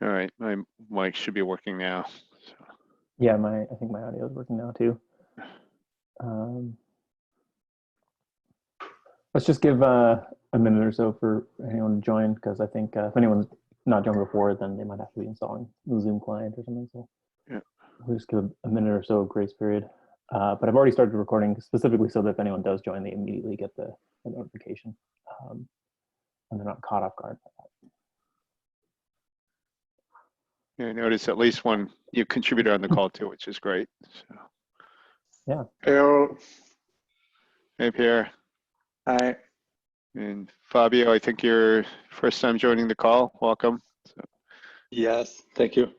All right, my mic should be working now. So. Yeah, I think my audio is working now too. Let's just give a minute or so for anyone to join, because I think if anyone's not joined before, then they might have to be installing the Zoom client or something. So yeah, we'll just give a minute or so of grace period. But I've already started recording specifically so that if anyone does join, they immediately get the notification, and they're not caught off guard by that. Yeah, I noticed at least one new contributor on the call too, which is great. So. Yeah. Hello. Hey, Pierre. Hi. And Fabio, I think you're first time joining the call. Welcome. So. Yes, thank you.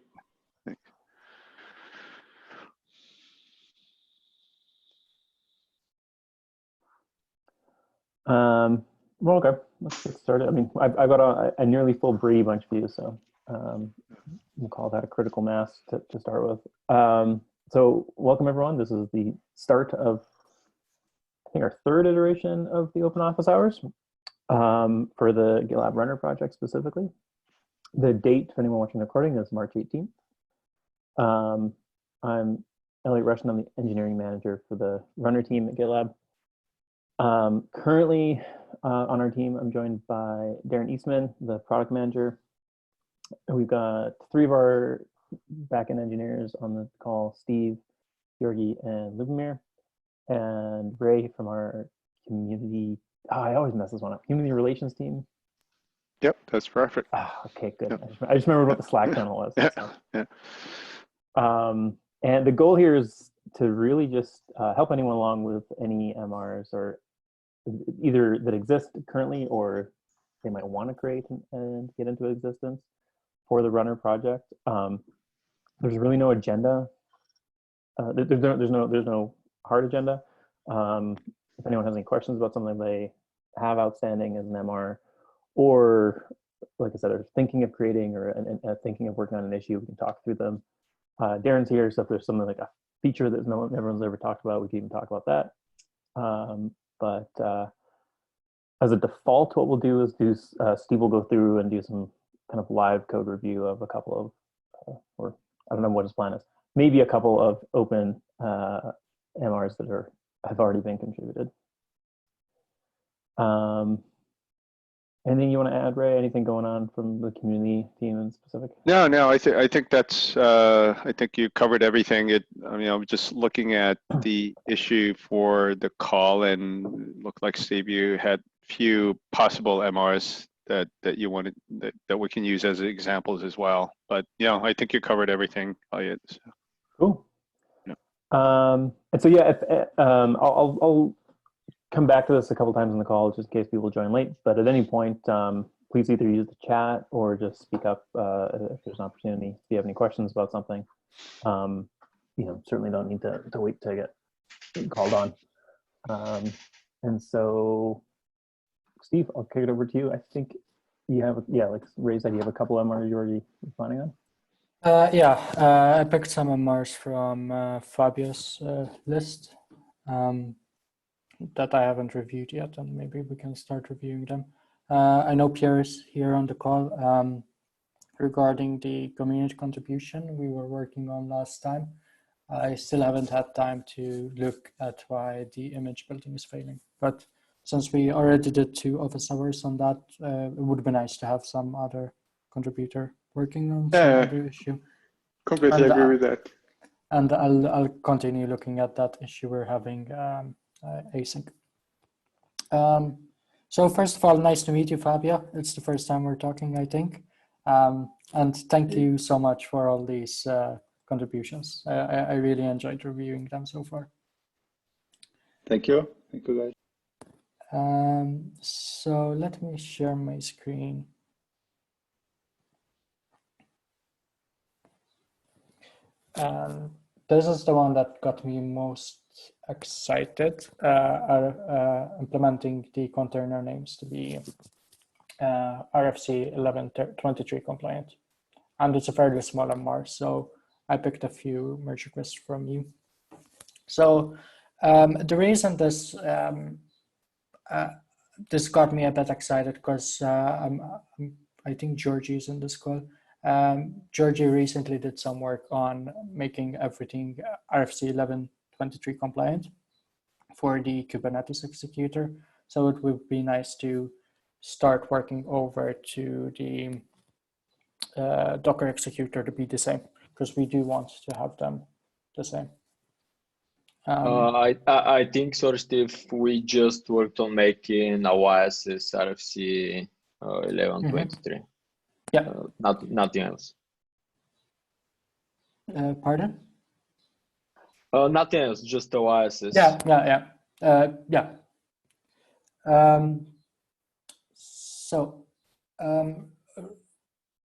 Well, okay, let's get started. I mean, I've got a nearly full Bree bunch of you, so we'll call that a critical mass to start with. So welcome everyone. This is the start of, I think, our third iteration of the open office hours for the GitLab Runner project specifically. The date, for anyone watching the recording, is March 18th. I'm Elliot Russian. I'm the engineering manager for the Runner team at GitLab. Currently on our team, I'm joined by Darren Eastman, the product manager. And we've got three of our backend engineers on the call: Steve, Georgi, and Lubomir, and Ray from our community. Oh, I always mess this one up. Community relations team. Yep, that's perfect. Oh, okay, good. Yep. I just remembered what the Slack channel was. Yeah. So. Yeah. And the goal here is to really just help anyone along with any MRs, or either that exist currently or they might want to create and get into existence for the Runner project. There's really no agenda. There's no hard agenda. If anyone has any questions about something they have outstanding as an MR, or like I said, are thinking of creating or thinking of working on an issue, we can talk through them. Darren's here, so if there's something like a feature that everyone's ever talked about, we can even talk about that. But as a default, what we'll do is Steve will go through and do some kind of live code review of a couple of, or I don't know what his plan is, maybe a couple of open MRs that have already been contributed. Anything you want to add, Ray? Anything going on from the community team in specific? No. I think that's. I think you covered everything. I mean, I was just looking at the issue for the call, and it looked like, Steve, you had few possible MRs that you wanted that we can use as examples as well. But I think you covered everything, Elliot. So. Cool. Yeah. And so yeah, I'll come back to this a couple times in the call just in case people join late. But at any point, please either use the chat or just speak up if there's an opportunity. If you have any questions about something, certainly don't need to wait to get called on. And so, Steve, I'll kick it over to you. I think you have, like Ray said, you have a couple MRs you're already planning on. I picked some MRs from Fabio's list that I haven't reviewed yet, and maybe we can start reviewing them. I know Pierre is here on the call regarding the community contribution we were working on last time. I still haven't had time to look at why the image building is failing, but since we already did 2 office hours on that, it would be nice to have some other contributor working on some other issue. Completely agree with that. And I'll continue looking at that issue we're having async. So first of all, nice to meet you, Fabio. It's the first time we're talking, I think. And thank you so much for all these contributions. I really enjoyed reviewing them so far. Thank you. Thank you, guys. So let me share my screen. This is the one that got me most excited, implementing the container names to be RFC 1123 compliant. And it's a fairly small MR, so I picked a few merge requests from you. So the reason this this got me a bit excited because I think Georgie is in this call, Georgie recently did some work on making everything RFC 1123 compliant for the Kubernetes executor. So it would be nice to start working over to the Docker executor to be the same, because we do want to have them the same. I think so, Steve. We just worked on making OAS's RFC 1123. Yeah. Nothing else. Pardon? Nothing else, just OAS's. Yeah. So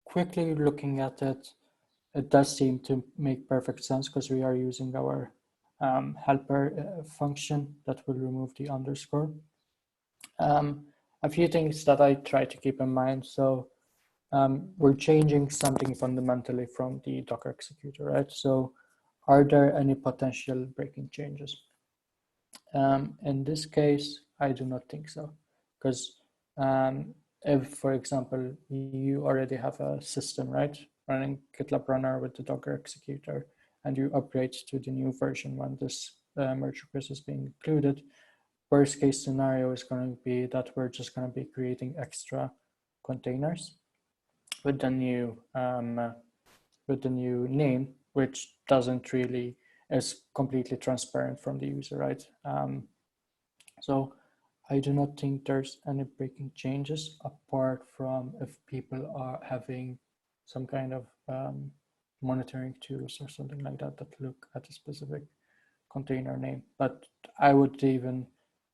quickly looking at it, it does seem to make perfect sense because we are using our helper function that will remove the underscore. A few things that I try to keep in mind. So we're changing something fundamentally from the Docker executor, right? So are there any potential breaking changes? In this case, I do not think so, because if, for example, you already have a system, right, running GitLab runner with the Docker executor, and you upgrade to the new version when this merge request is being included, worst case scenario is going to be that we're just going to be creating extra containers with the new name, which doesn't really is completely transparent from the user, right? So I do not think there's any breaking changes apart from if people are having some kind of monitoring tools or something like that that look at a specific container name. But I would even,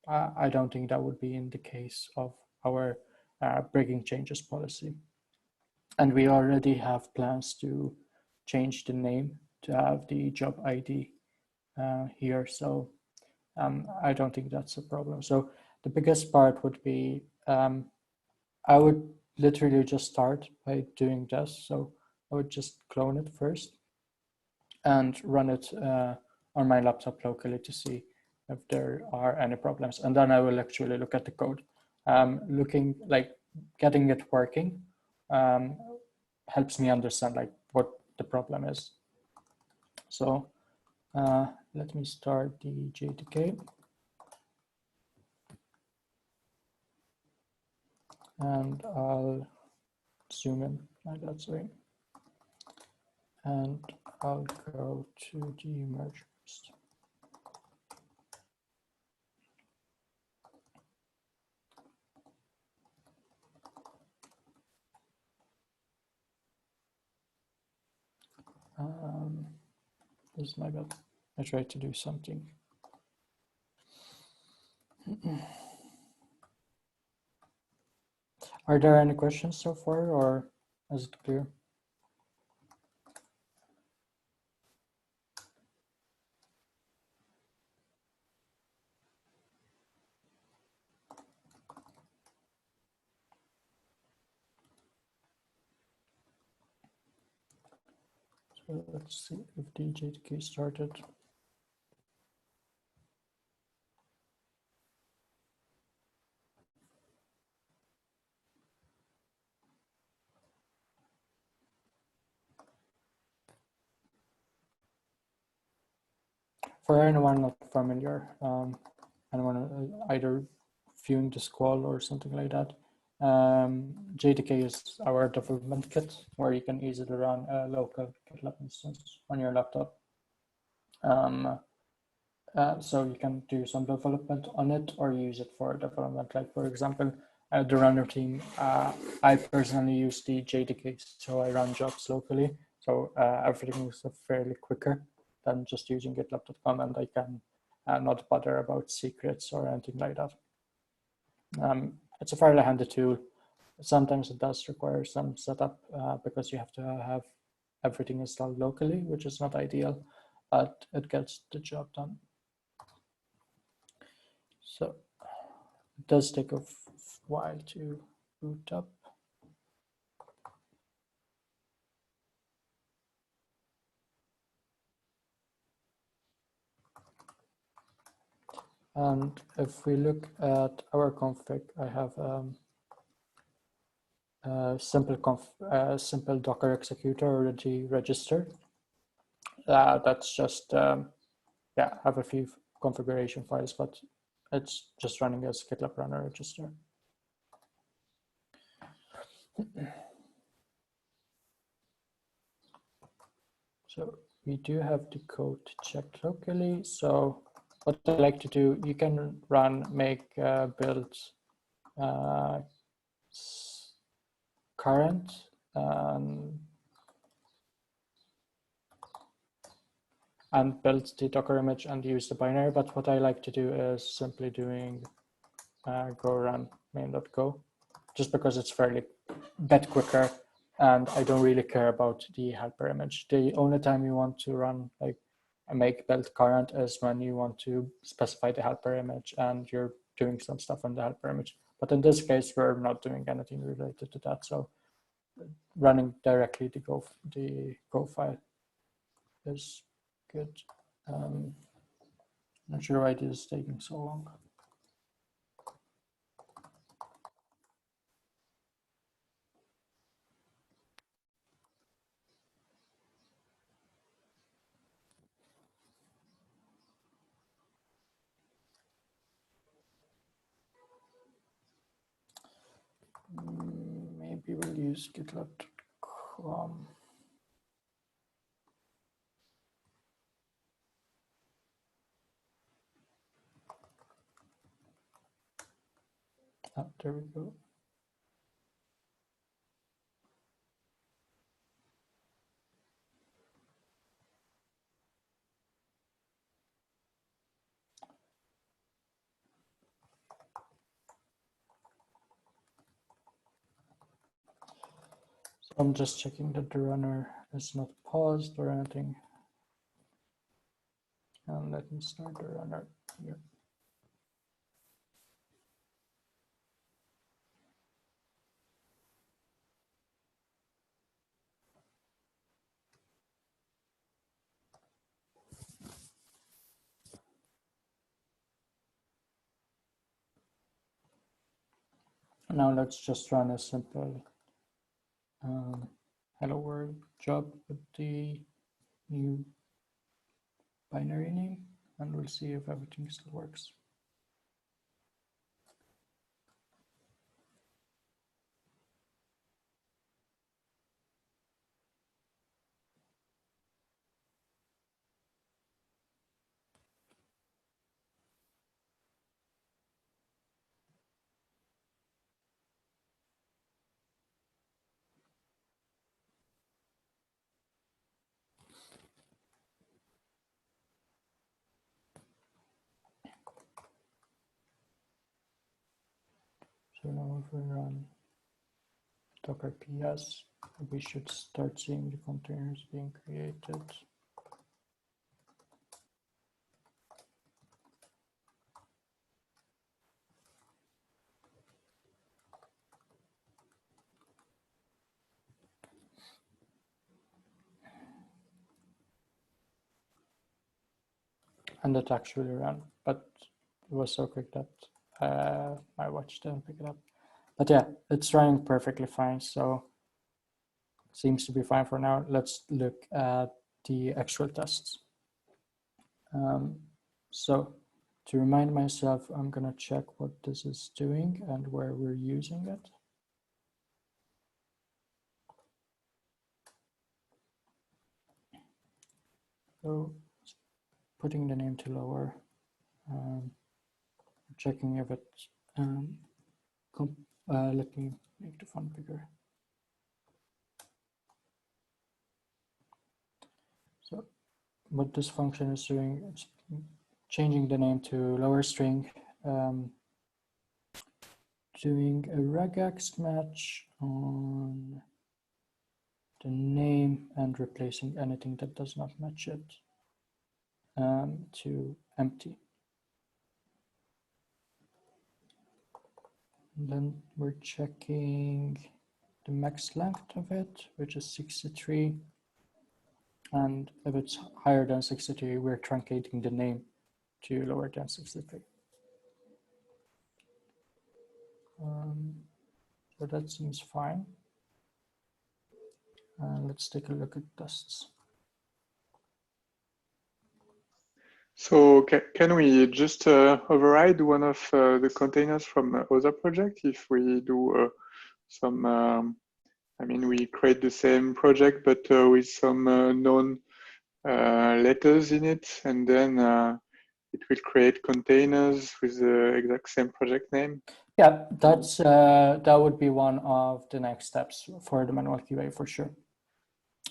I don't think that would be in the case of our breaking changes policy. And we already have plans to change the name to have the job ID here. So I don't think that's a problem. So the biggest part would be, I would literally just start by doing this. So I would just clone it first and run it on my laptop locally to see if there are any problems. And then I will actually look at the code. Getting it working helps me understand like what the problem is. So let me start the JDK. And I'll zoom in like that, sorry. And I'll go to the merge request. This is my bad. I tried to do something. Are there any questions so far, or is it clear? So let's see if the JDK started. For anyone not familiar, anyone either viewing this call or something like that, JDK is our development kit where you can easily run a local GitLab instance on your laptop. So you can do some development on it or use it for development. Like for example, the runner team, I personally use the JDK, so I run jobs locally. So everything is fairly quicker than just using GitLab.com, and I can not bother about secrets or anything like that. It's a fairly handy tool. Sometimes it does require some setup because you have to have everything installed locally, which is not ideal, but it gets the job done. So it does take a while to boot up. And if we look at our config, I have simple Docker executor already registered. That's just yeah, have a few configuration files, but it's just running as GitLab runner register. So we do have the code checked locally. So what I like to do, you can run make build current and build the Docker image and use the binary. But what I like to do is simply doing go run main.go, just because it's fairly bit quicker and I don't really care about the helper image. The only time you want to run like a make build current is when you want to specify the helper image and you're doing some stuff on the helper image. But in this case, we're not doing anything related to that. So running directly the Go file is good. Not sure why this is taking so long. Maybe we'll use GitLab.com. There we go. So I'm just checking that the runner is not paused or anything. And let me start the runner here. Now let's just run a simple hello world job with the new binary name, and we'll see if everything still works. So now if we run docker ps, we should start seeing the containers being created. And it actually ran, but it was so quick that my watch didn't pick it up. But yeah, it's running perfectly fine. So seems to be fine for now. Let's look at the actual tests. So to remind myself, I'm gonna check what this is doing and where we're using it. So putting the name to lower, checking if it's, let me make the font bigger. So what this function is doing, it's changing the name to lower string, doing a regex match on the name and replacing anything that does not match it to empty. And then we're checking the max length of it, which is 63. And if it's higher than 63, we're truncating the name to lower than 63. So that seems fine. Let's take a look at tests. So can we just override one of the containers from other project if we do some, I mean, we create the same project, but with some known letters in it, and then it will create containers with the exact same project name? Yeah, that's that would be one of the next steps for the manual QA for sure.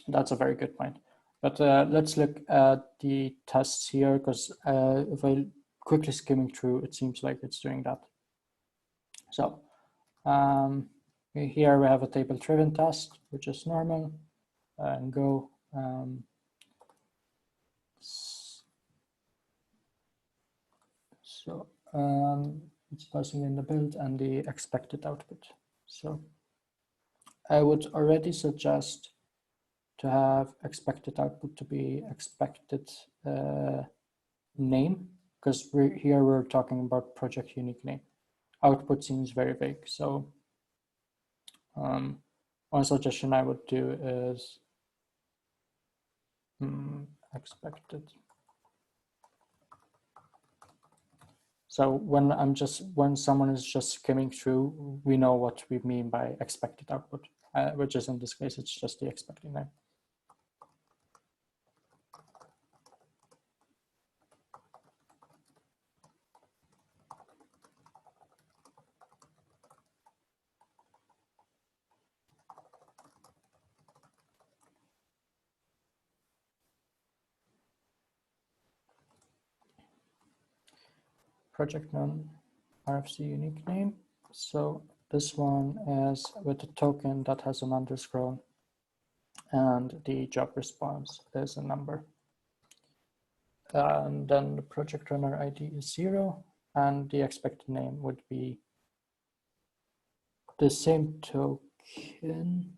That's a very good point. But let's look at the tests here, because if I quickly skimming through, it seems like it's doing that. So here we have a table-driven test, which is normal, and Go. So it's passing in the build and the expected output. So I would already suggest to have expected output to be expected name, because we're talking about project unique name. Output seems very vague. So one suggestion I would do is expected. So when someone is just skimming through, we know what we mean by expected output, which is in this case, it's just the expected name. Project none RFC unique name. So this one is with a token that has an underscore, and the job response is a number. And then the project runner ID is 0, and the expected name would be the same token,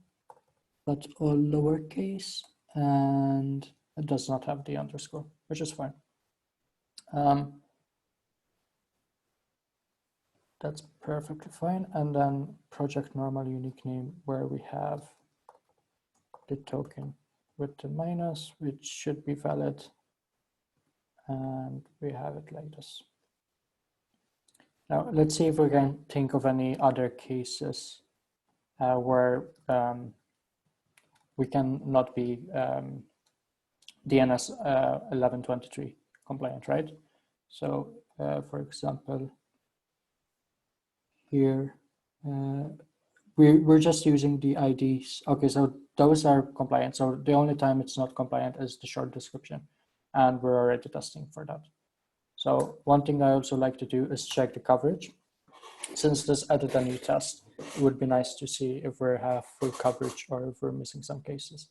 but all lowercase, and it does not have the underscore, which is fine. That's perfectly fine. And then project normal unique name, where we have the token with the minus, which should be valid. And we have it like this. Now, let's see if we can think of any other cases where we can not be DNS 1123 compliant, right? So, for example, here, we're just using the IDs. Okay, so those are compliant. So the only time it's not compliant is the short description, and we're already testing for that. So one thing I also like to do is check the coverage. Since this added a new test, it would be nice to see if we have full coverage or if we're missing some cases.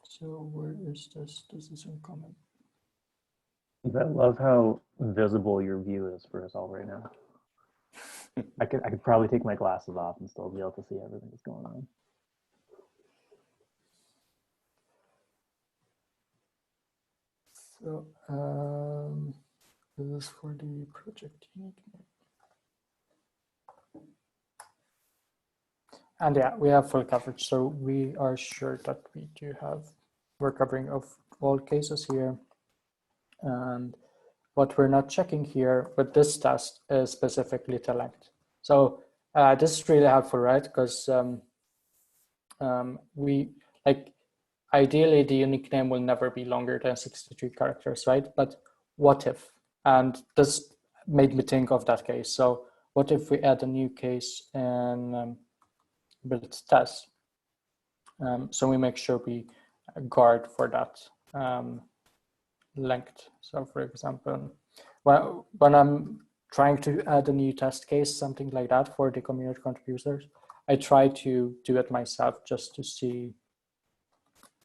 So where is this? This is uncommon. I love how visible your view is for us all right now. I could probably take my glasses off and still be able to see everything that's going on. So this is for the project unique name. And yeah, we have full coverage. So we are sure that we're covering of all cases here. And what we're not checking here with this test is specifically the length. So this is really helpful, right? Because we ideally the unique name will never be longer than 63 characters, right? But what if? And this made me think of that case. So what if we add a new case in build test? So we make sure we guard for that length. So for example, when I'm trying to add a new test case, something like that for the community contributors, I try to do it myself just to see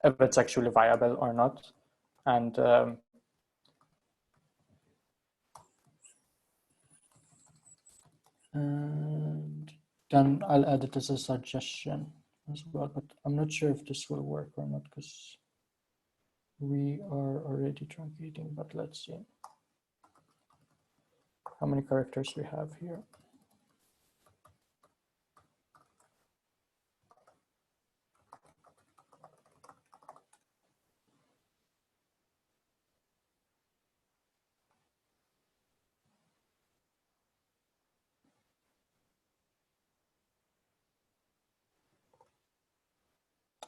if it's actually viable or not. And then I'll add it as a suggestion as well, but I'm not sure if this will work or not, because we are already truncating, but let's see how many characters we have here.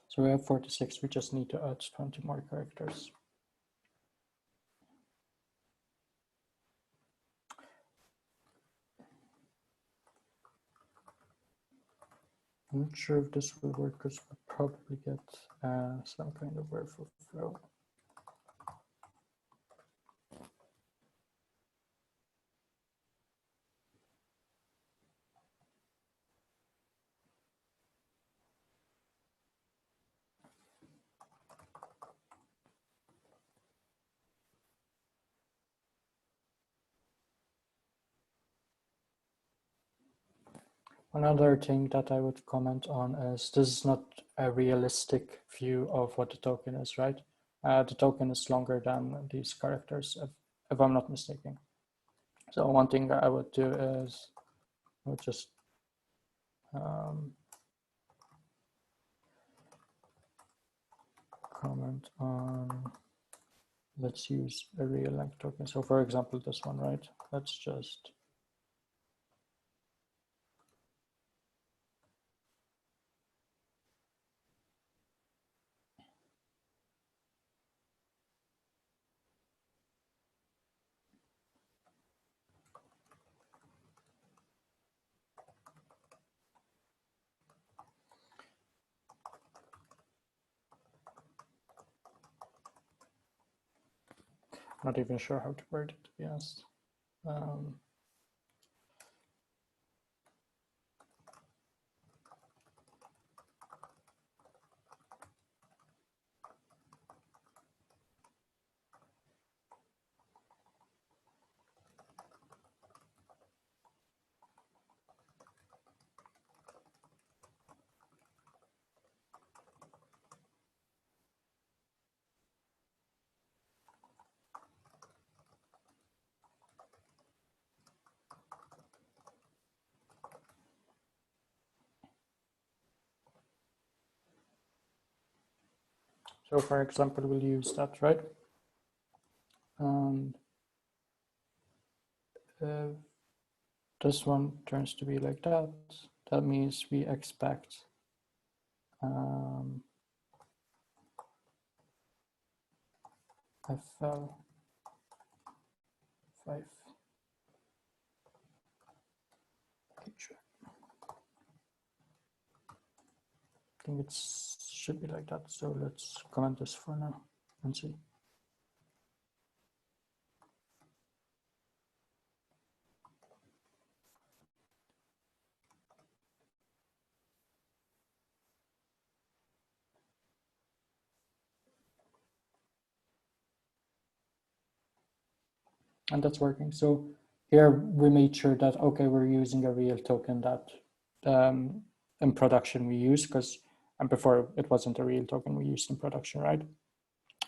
So we have 46, we just need to add 20 more characters. I'm not sure if this will work because we'll probably get some kind of workflow flow. Another thing that I would comment on is this is not a realistic view of what the token is, right? The token is longer than these characters, if I'm not mistaken. So one thing I would do is I would just comment on, let's use a real length token. So for example, this one, right? Let's just not even sure how to word it, to be honest. So for example, we'll use that, right? And this one turns to be like that. That means we expect FL5. I think it should be like that. So let's comment this for now and see. And that's working. So here we made sure that, okay, we're using a real token that in production we use, because and before it wasn't a real token we used in production, right?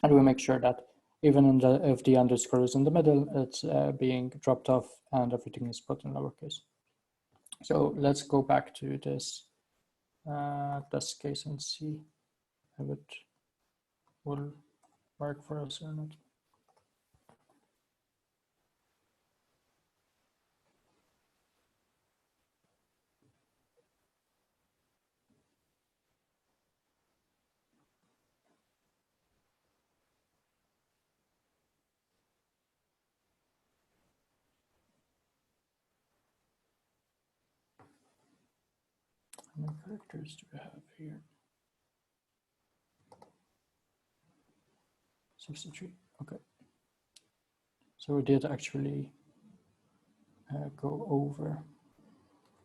And we make sure that even in if the underscore is in the middle, it's being dropped off and everything is put in lowercase. So let's go back to this case and see if it will work for us or not. How many characters do we have here? 63. Okay. So we did actually go over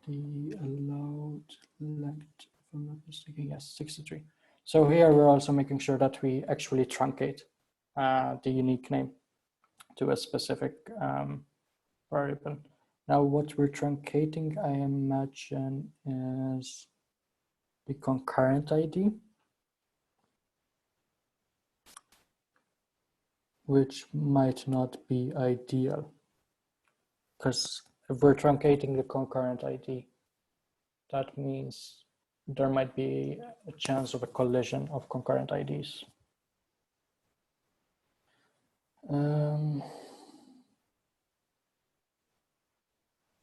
the allowed length, if I'm not mistaken. Yes, 63. So here we're also making sure that we actually truncate the unique name to a specific variable. Now what we're truncating, I imagine, is the concurrent ID. which might not be ideal. Because if we're truncating the concurrent ID, that means there might be a chance of a collision of concurrent IDs.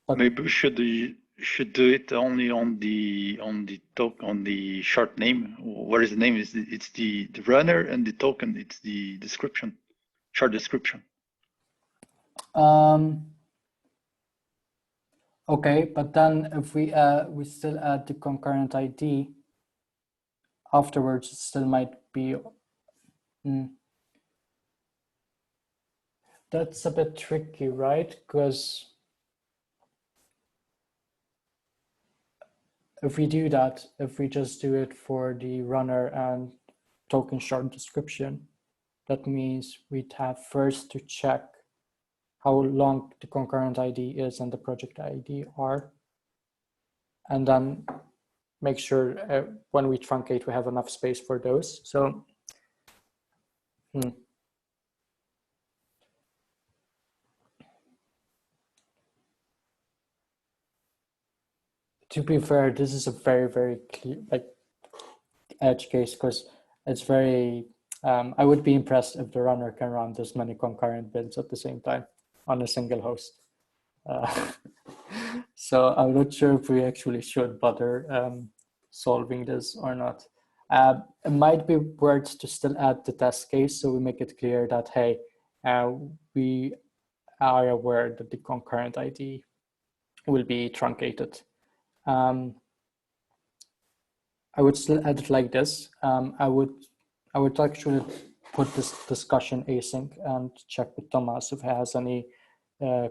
But maybe we should do it only on the short name. What is the name? It's the runner, and the token, it's the description, short description. Okay, but then if we still add the concurrent ID afterwards, it still might be. That's a bit tricky, right? Because if we do that, if we just do it for the runner and token short description, that means we'd have first to check how long the concurrent ID is and the project ID are, and then make sure when we truncate, we have enough space for those. So, to be fair, this is a very, very clear, like, edge case, because it's very, I would be impressed if the runner can run this many concurrent builds at the same time on a single host. So I'm not sure if we actually should bother solving this or not. It might be worth to still add the test case, so we make it clear that, hey, we are aware that the concurrent ID will be truncated. I would still add it like this. I would actually put this discussion async and check with Thomas if he has any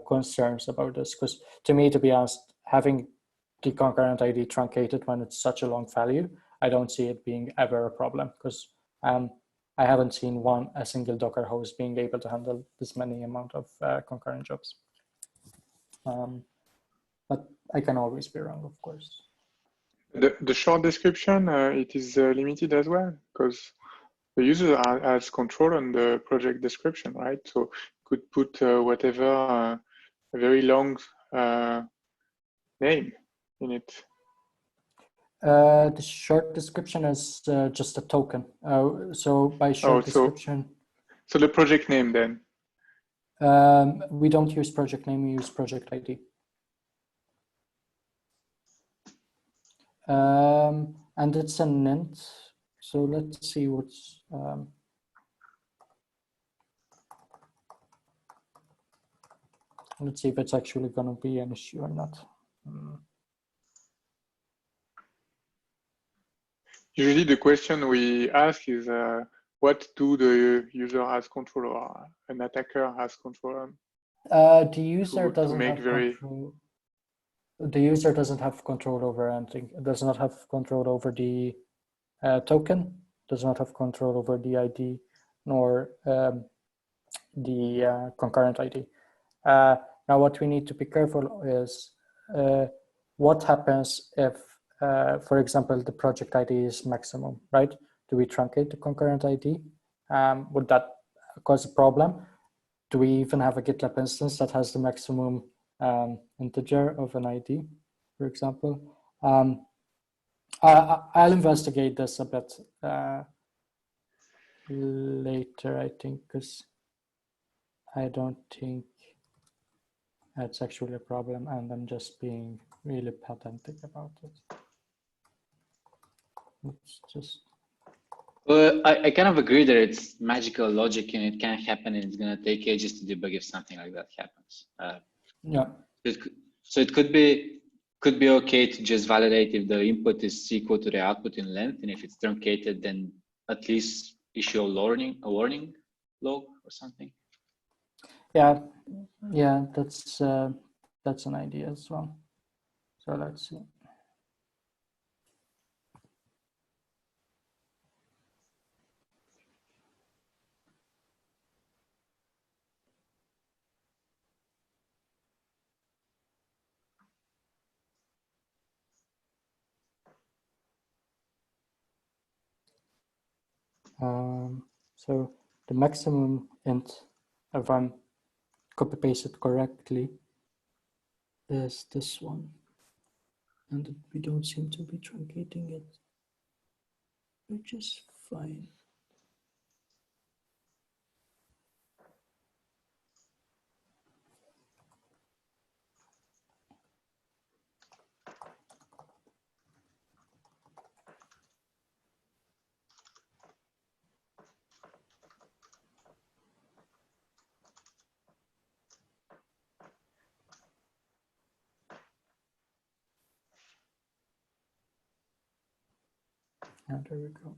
concerns about this. Because to me, to be honest, having the concurrent ID truncated when it's such a long value, I don't see it being ever a problem, because I haven't seen a single Docker host being able to handle this many amount of concurrent jobs. But I can always be wrong, of course. The short description, it is limited as well, because the user has control on the project description, right? So could put whatever a very long name in it. The short description is just a token. So by short description. So the project name then? We don't use project name, we use project ID. And it's an int. So let's see what's. Let's see if it's actually going to be an issue or not. Usually the question we ask is, what do the user has control or an attacker has control on? The user doesn't have control. The user doesn't have control over anything. It does not have control over the token, does not have control over the ID, nor the concurrent ID. Now, what we need to be careful is what happens if, for example, the project ID is maximum, right? Do we truncate the concurrent ID? Would that cause a problem? Do we even have a GitLab instance that has the maximum integer of an ID, for example? I'll investigate this a bit later, I think, because I don't think that's actually a problem, and I'm just being really pedantic about it. It's just. Well, I kind of agree that it's magical logic and it can happen, and it's going to take ages to debug if something like that happens. Yeah. So it could be okay to just validate if the input is equal to the output in length, and if it's truncated, then at least issue a warning log or something. Yeah, that's an idea as well. So let's see. So the maximum int, if I'm copy pasted correctly, is this one. And we don't seem to be truncating it, which is fine. And there we go.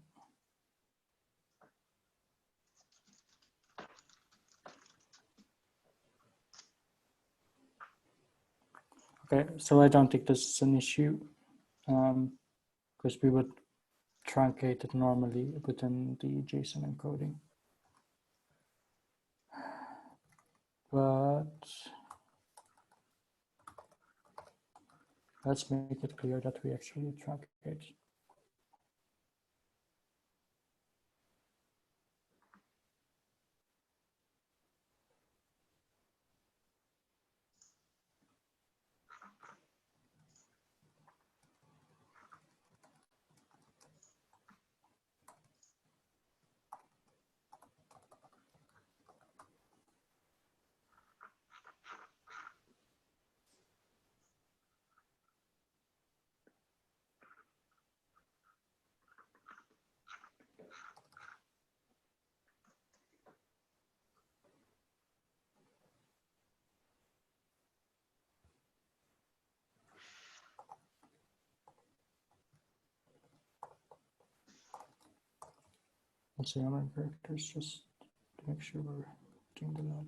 Okay, so I don't think this is an issue because we would truncate it normally within the JSON encoding. But let's make it clear that we actually truncate. Let's see how many characters just to make sure we're doing the lot.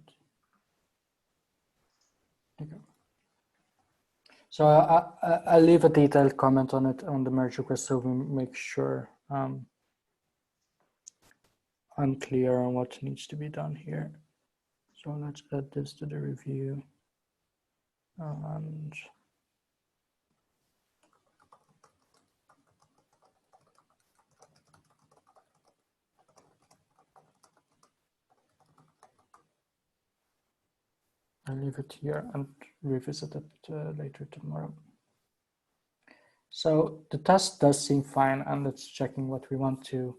Okay. So I'll leave a detailed comment on it on the merge request so we make sure I'm clear on what needs to be done here. So let's add this to the review. And I'll leave it here and revisit it later tomorrow. So the test does seem fine and it's checking what we want to.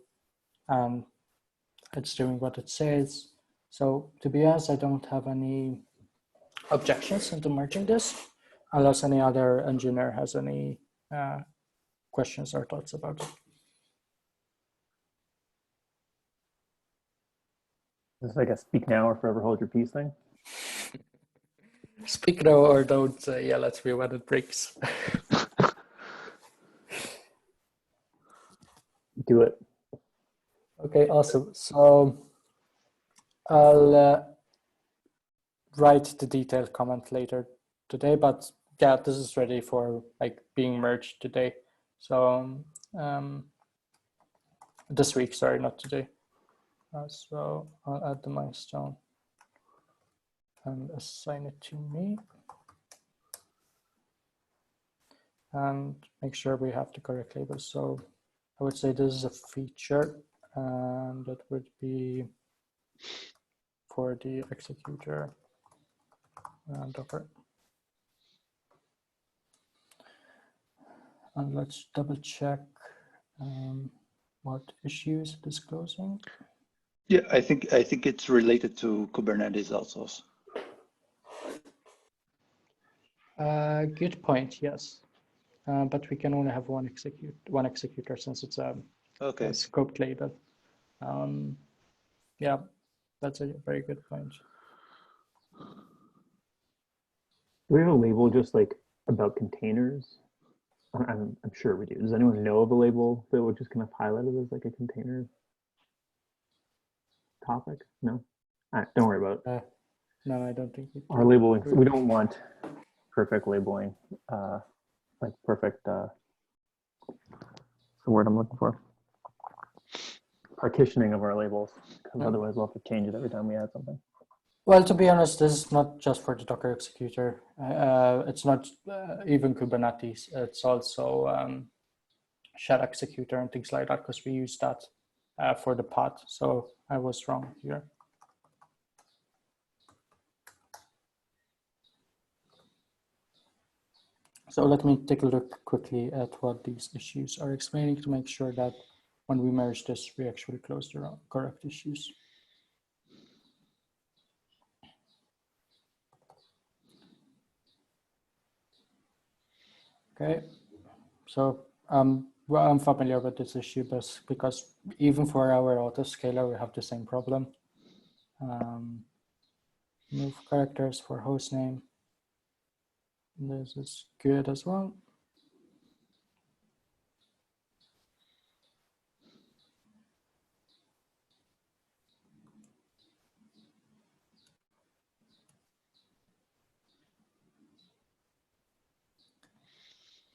It's doing what it says. So to be honest, I don't have any objections into merging this, unless any other engineer has any questions or thoughts about it. Is this like a speak now or forever hold your peace thing? Speak now or don't yell at me when it breaks. Do it. Okay, awesome. So I'll write the detailed comment later today, but yeah, this is ready for like being merged today. So this week, sorry, not today. So I'll add the milestone and assign it to me. And make sure we have the correct label. So I would say this is a feature and that would be for the executor and Docker. And let's double check what issues it is closing. Yeah, I think it's related to Kubernetes also. Good point. Yes, but we can only have one executor since it's a scoped label. Yeah, that's a very good point. Do we have a label just like about containers? I'm sure we do. Does anyone know of a label that would just kind of highlight it as like a container topic? No? All right, don't worry about it. No, I don't think we do. Our labeling, we don't want perfect labeling, like perfect, the word I'm looking for. Partitioning of our labels, because otherwise we'll have to change it every time we add something. Well, to be honest, this is not just for the Docker executor. It's not even Kubernetes. It's also Shell executor and things like that, because we use that for the pod. So I was wrong here. So let me take a look quickly at what these issues are explaining to make sure that when we merge this, we actually close the correct issues. Okay, so well, I'm familiar with this issue, but because even for our autoscaler, we have the same problem. Move characters for hostname. This is good as well.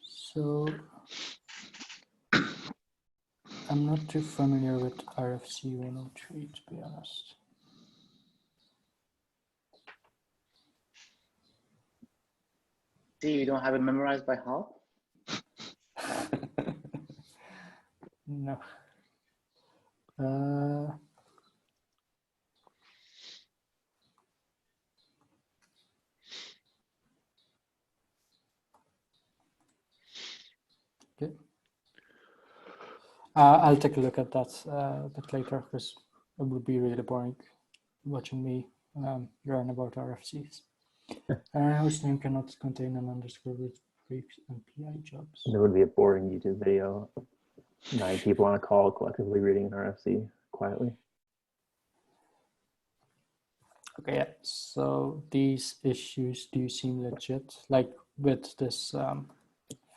So I'm not too familiar with RFC 103, to be honest. See, you don't have it memorized by heart? No. Okay. I'll take a look at that a bit later because it would be really boring watching me learn about RFCs. Hostname cannot contain an underscore with briefs and PI jobs. There would be a boring YouTube video of 9 people on a call collectively reading an RFC quietly. Okay, yeah. So these issues do seem legit, like with this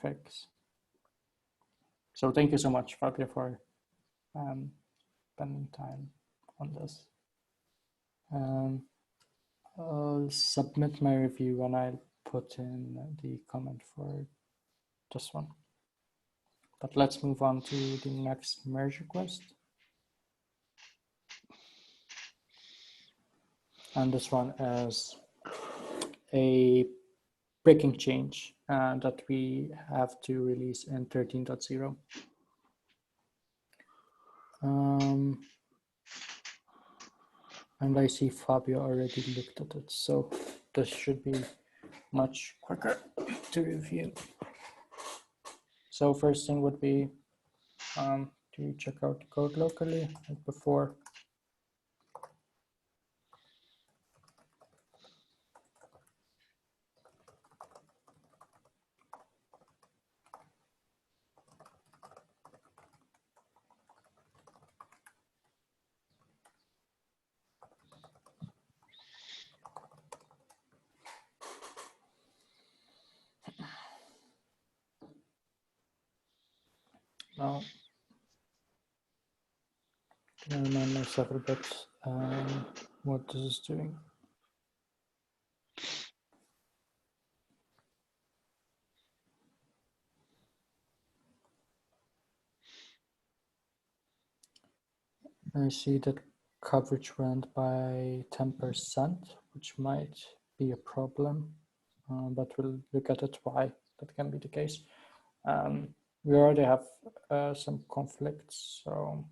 fix. So thank you so much, Fabio, for spending time on this. I'll submit my review and I'll put in the comment for this one. But let's move on to the next merge request. And this one is a breaking change that we have to release in 13.0. And I see Fabio already looked at it, so this should be much quicker to review. So first thing would be to check out the code locally like before. Now, can I remind myself a bit what this is doing? I see that coverage went by 10%, which might be a problem, but we'll look at it why that can be the case. We already have some conflicts, so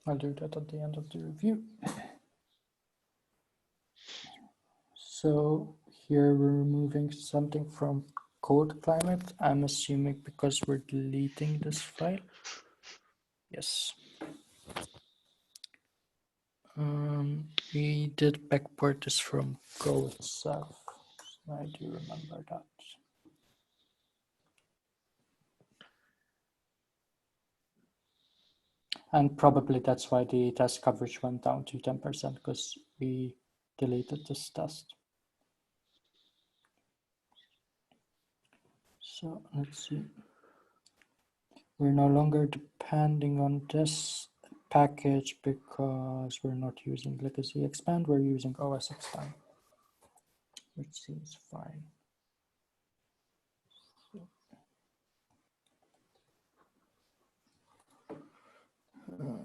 I'll do that at the end of the review. So here we're removing something from code climate. I'm assuming because we're deleting this file. Yes. We did backport this from Go itself. So I do remember that. And probably that's why the test coverage went down to 10% because we deleted this test. So let's see. We're no longer depending on this package because we're not using legacy expand, we're using OS expand. which seems fine.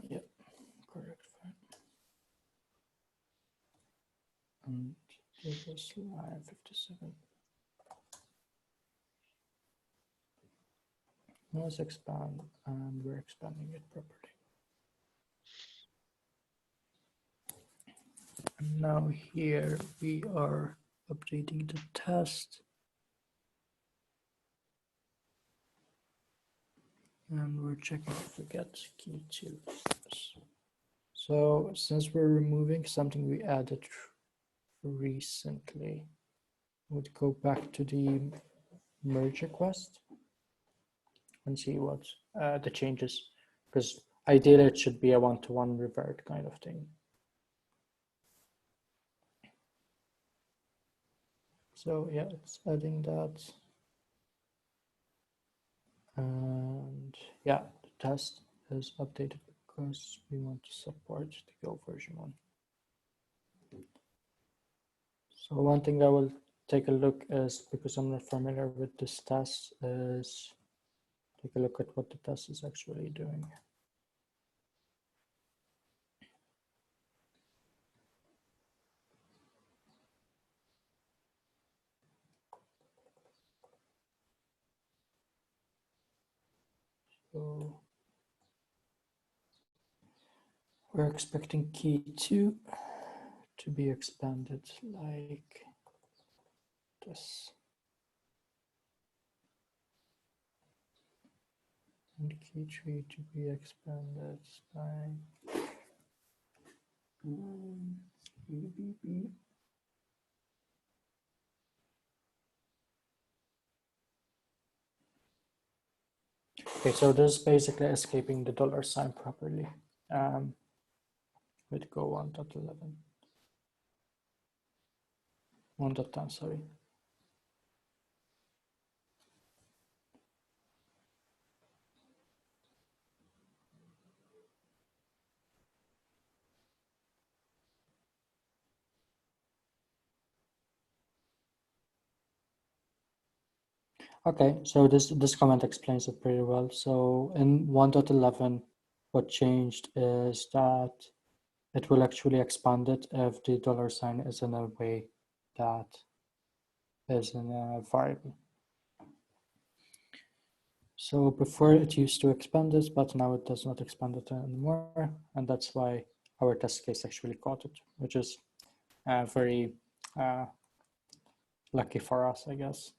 Yeah, correct. Fine. And this is line 57. Let's expand, and we're expanding it properly. And now here we are updating the test. And we're checking if we get key 2. So since we're removing something we added recently, we'd go back to the merge request and see what the changes, because ideally it should be a one-to-one revert kind of thing. So yeah, it's adding that. And yeah, the test is updated because we want to support the Go version 1. So one thing I will take a look is, because I'm not familiar with this test, is take a look at what the test is actually doing. So we're expecting key 2 to be expanded like this. And key 3 to be expanded by BBB. Okay, so this is basically escaping the $sign properly with Go 1.11. 1.10, sorry. Okay, so this comment explains it pretty well. So in 1.11, what changed is that it will actually expand it if the $sign is in a way that is in a variable. So before it used to expand this, but now it does not expand it anymore. And that's why our test case actually caught it, which is very lucky for us, I guess.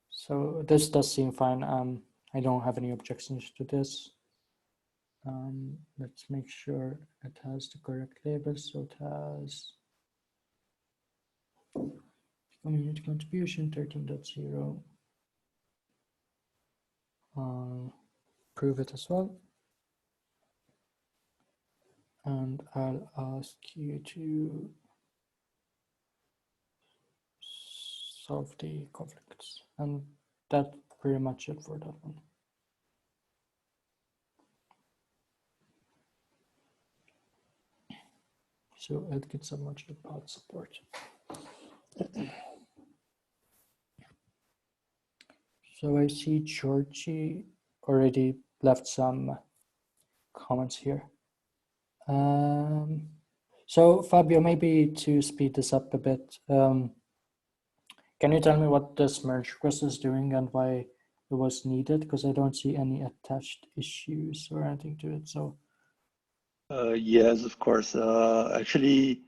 So this does seem fine. I don't have any objections to this. Let's make sure it has the correct label. So it has community contribution 13.0. Prove it as well. And I'll ask you to solve the conflicts. And that's pretty much it for that one. So it gets a much about support. So I see Georgie already left some comments here. So Fabio, maybe to speed this up a bit, can you tell me what this merge request is doing and why it was needed? Because I don't see any attached issues or anything to it. So yes, of course. Actually,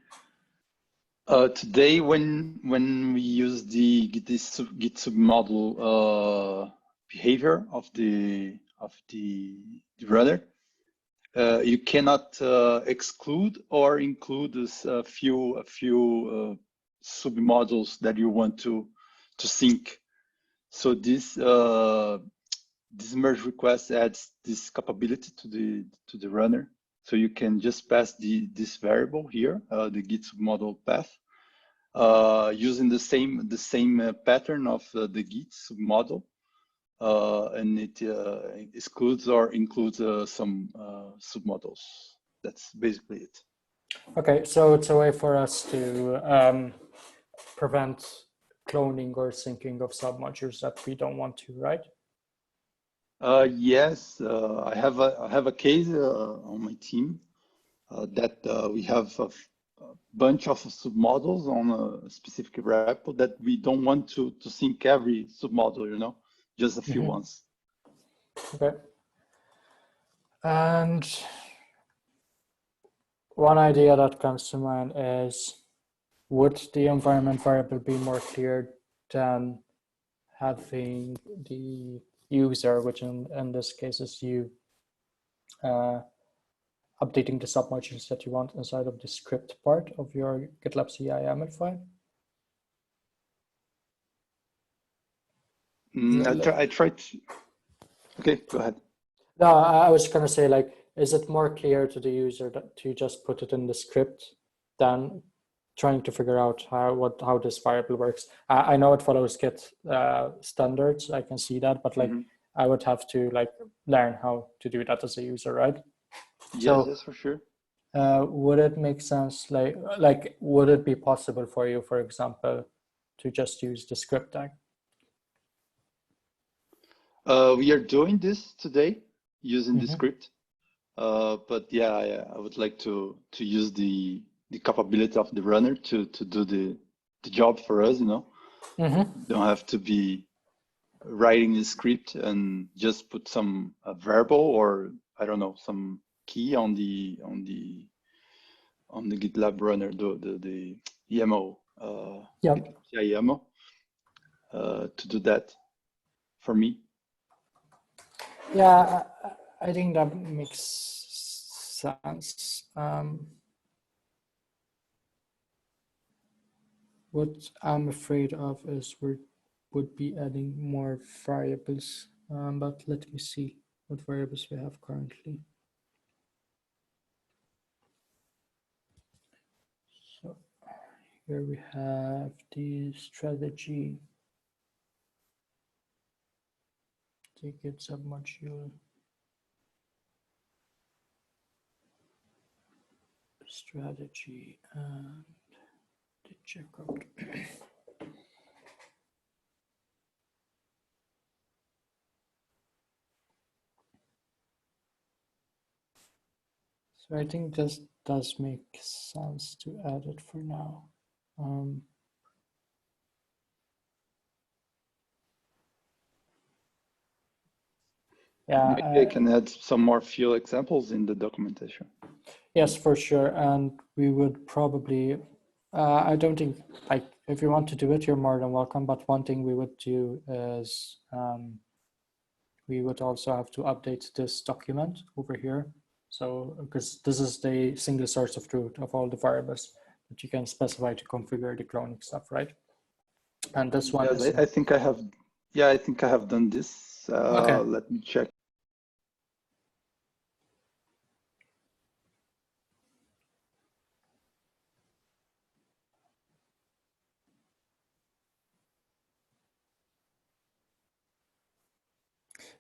today when we use the Git submodel behavior of the runner, you cannot exclude or include a few submodules that you want to sync. So this this merge request adds this capability to the runner. So you can just pass this variable here, the Git submodel path, using the same pattern of the Git submodel, and it excludes or includes some submodels. That's basically it. Okay, so it's a way for us to prevent cloning or syncing of submodules that we don't want to, right? Yes, I have a case on my team that we have a bunch of submodels on a specific repo that we don't want to sync every submodule, you know, just a few ones. Okay. And one idea that comes to mind is, would the environment variable be more clear than having the user, which in this case is you, updating the submodules that you want inside of the script part of your GitLab CI YAML file? I tried to, okay, go ahead. No, I was gonna say, like, is it more clear to the user that to just put it in the script than trying to figure out how this variable works? I know it follows Git standards. I can see that, but like I would have to like learn how to do that as a user, right? Yes, yes, for sure. Would it make sense? Like, would it be possible for you, for example, to just use the script tag? We are doing this today using the script, but yeah, I would like to use the capability of the runner to do the job for us, you know. Don't have to be writing the script and just put some variable or I don't know, some key on the GitLab runner, the YAML, YAML, to do that for me. Yeah, I think that makes sense. What I'm afraid of is we would be adding more variables, but let me see what variables we have currently. So here we have the strategy, the Git submodule, strategy, and the checkout. So I think this does make sense to add it for now. Yeah, maybe I can add some more few examples in the documentation. Yes, for sure. And we would probably, I don't think, like, if you want to do it, you're more than welcome. But one thing we would do is we would also have to update this document over here. So, because this is the single source of truth of all the variables that you can specify to configure the cloning stuff, right? And this one yes, is. I think I have, yeah, I think I have done this. Okay. Let me check.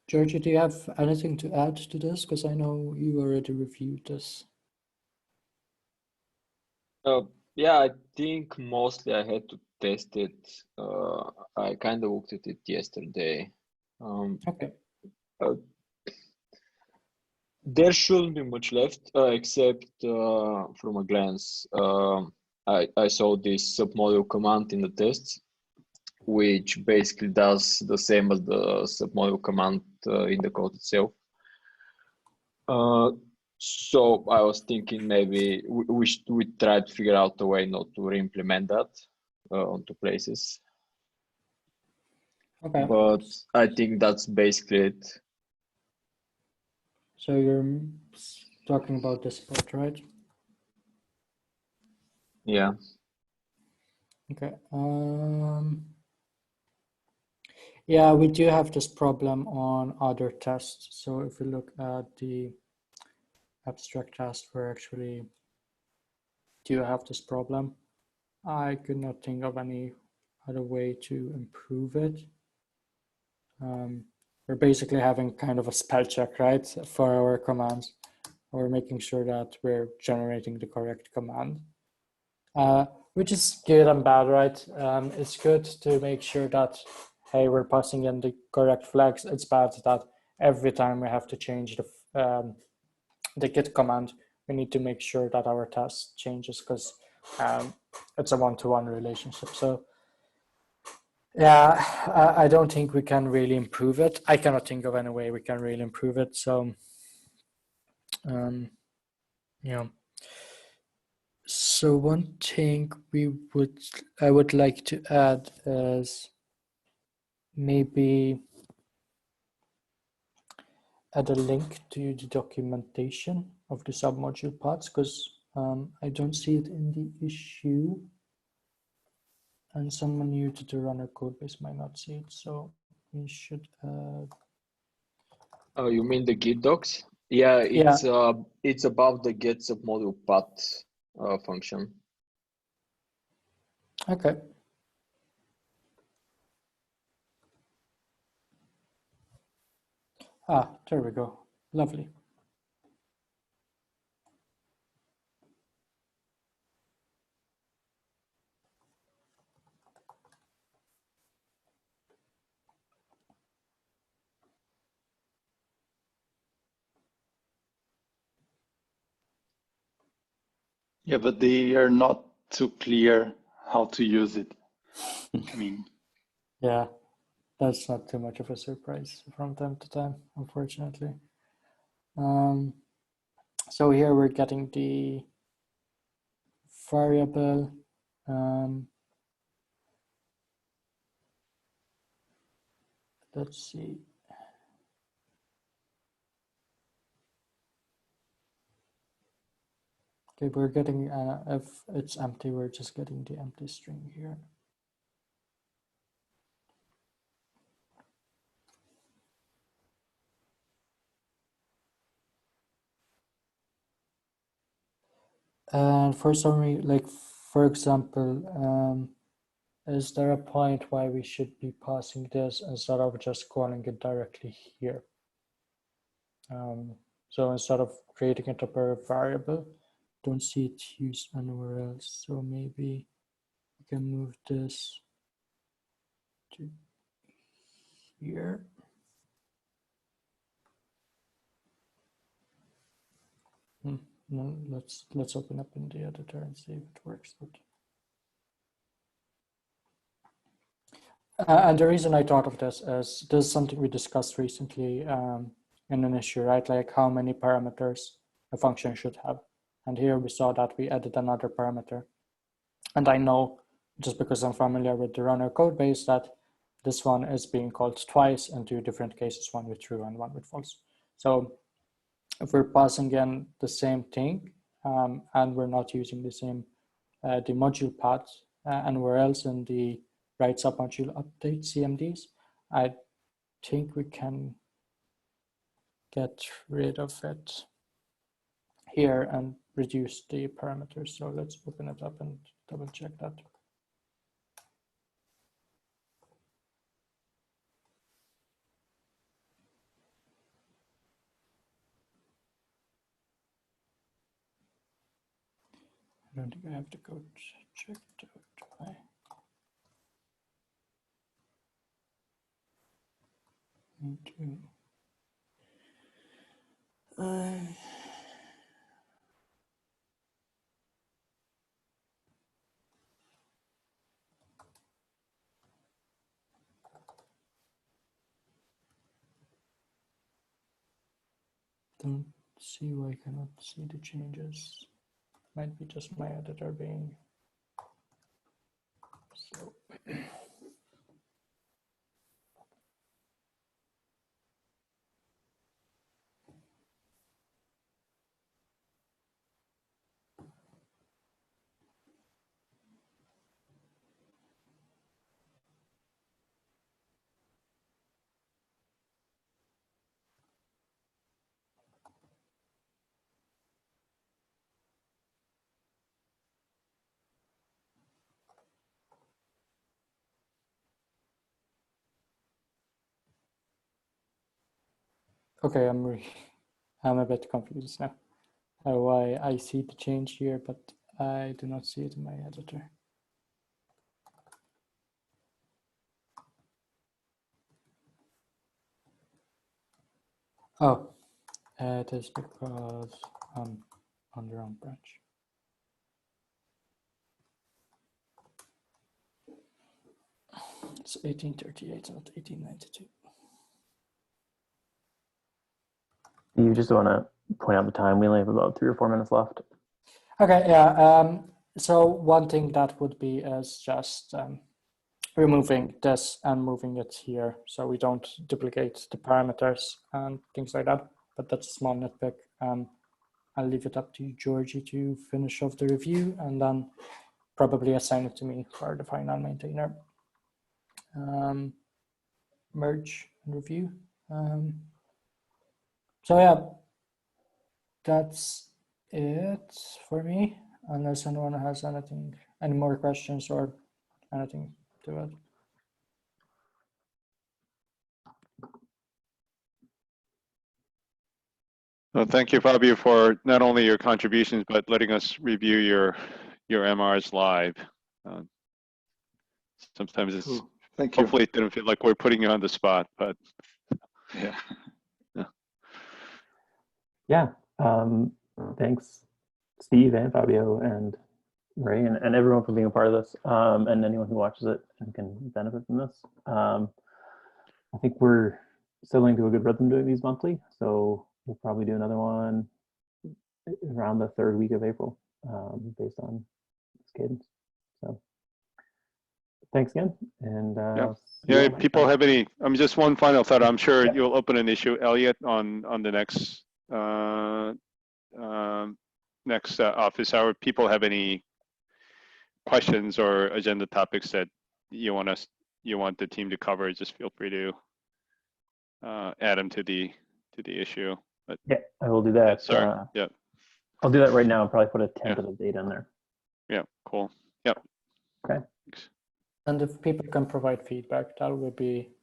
Georgie, do you have anything to add to this? Because I know you already reviewed this. Yeah, I think mostly I had to test it. I kind of looked at it yesterday. Okay. There shouldn't be much left, except from a glance. I saw this submodule command in the tests, which basically does the same as the submodule command in the code itself. So I was thinking maybe we try to figure out a way not to re-implement that onto places. Okay. But I think that's basically it. So you're talking about this part, right? Yeah. Okay. Yeah, we do have this problem on other tests. So if we look at the abstract test, we actually do have this problem. I could not think of any other way to improve it. We're basically having kind of a spell check, right, for our commands. or making sure that we're generating the correct command, which is good and bad, right? It's good to make sure that, hey, we're passing in the correct flags. It's bad that every time we have to change the git command, we need to make sure that our test changes, because it's a one-to-one relationship. So yeah, I don't think we can really improve it. I cannot think of any way we can really improve it. So yeah. So one thing I would like to add is maybe add a link to the documentation of the submodule parts, because I don't see it in the issue, and someone new to the runner codebase might not see it. So we should add. Oh, you mean the Git docs? Yeah, it's above the get submodule path function. Okay. Ah, there we go. Lovely. Yeah, but they are not too clear how to use it. I mean, Yeah, that's not too much of a surprise from time to time, unfortunately. So here we're getting the variable. Let's see. Okay, we're getting, if it's empty, we're just getting the empty string here. And for some reason, like, for example, is there a point why we should be passing this instead of just calling it directly here? So instead of creating it up a variable, don't see it used anywhere else. So maybe we can move this to here. No, let's open up in the editor and see if it works out. And the reason I thought of this is something we discussed recently in an issue, right? Like how many parameters a function should have. And here we saw that we added another parameter. And I know, just because I'm familiar with the runner code base, that this one is being called twice in two different cases, one with true and one with false. So if we're passing in the same thing and we're not using the same the module path anywhere else in the write submodule update CMDs, I think we can get rid of it here and reduce the parameters. So let's open it up and double check that. I don't think I have to go check it out. Don't see why I cannot see the changes. Might be just my editor being slow. Okay, I'm a bit confused now. why I see the change here, but I do not see it in my editor. Oh, it is because I'm on the wrong branch. It's 1838, not 1892. You just want to point out the time. We only have about 3 or 4 minutes left. Okay, yeah. So one thing that would be is just removing this and moving it here so we don't duplicate the parameters and things like that. But that's a small nitpick. I'll leave it up to Georgie to finish off the review and then probably assign it to me for the final maintainer. Merge and review. So yeah, that's it for me, unless anyone has any more questions or anything to add. Well, thank you, Fabio, for not only your contributions, but letting us review your MRs live. Sometimes it's, Cool. Thank you. hopefully it didn't feel like we're putting you on the spot, but Yeah. Yeah. Thanks, Steve and Fabio and Ray and everyone for being a part of this, and anyone who watches it and can benefit from this. I think we're settling to a good rhythm doing these monthly, so we'll probably do another one around the 3rd week of April, based on this cadence. So thanks again, and yeah, if people have any, just one final thought. I'm sure you'll open an issue, Elliot, on the next office hour. People have any questions or agenda topics that you want the team to cover, just feel free to add them to the issue. But yeah, I will do that. sorry. Yeah. I'll do that right now and probably put a tentative date in there. Yeah, cool. Yep. Okay. Thanks. And if people can provide feedback, that would be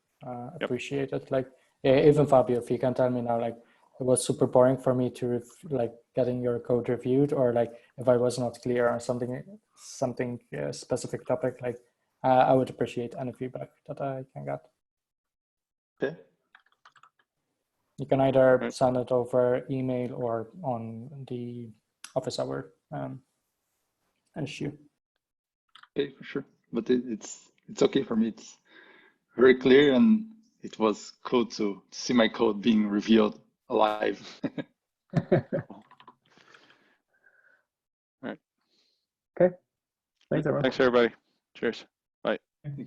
appreciated. Like, yeah, even Fabio, if you can tell me now, like, it was super boring for me to like getting your code reviewed, or like if I was not clear on something specific topic, like I would appreciate any feedback that I can get. Okay. You can either send it over email or on the office hour issue. Okay, for sure. But it's okay for me. It's very clear, and it was cool to see my code being revealed alive. All right. Okay. Thanks, everyone. Thanks, everybody. Cheers. Bye. Thank you.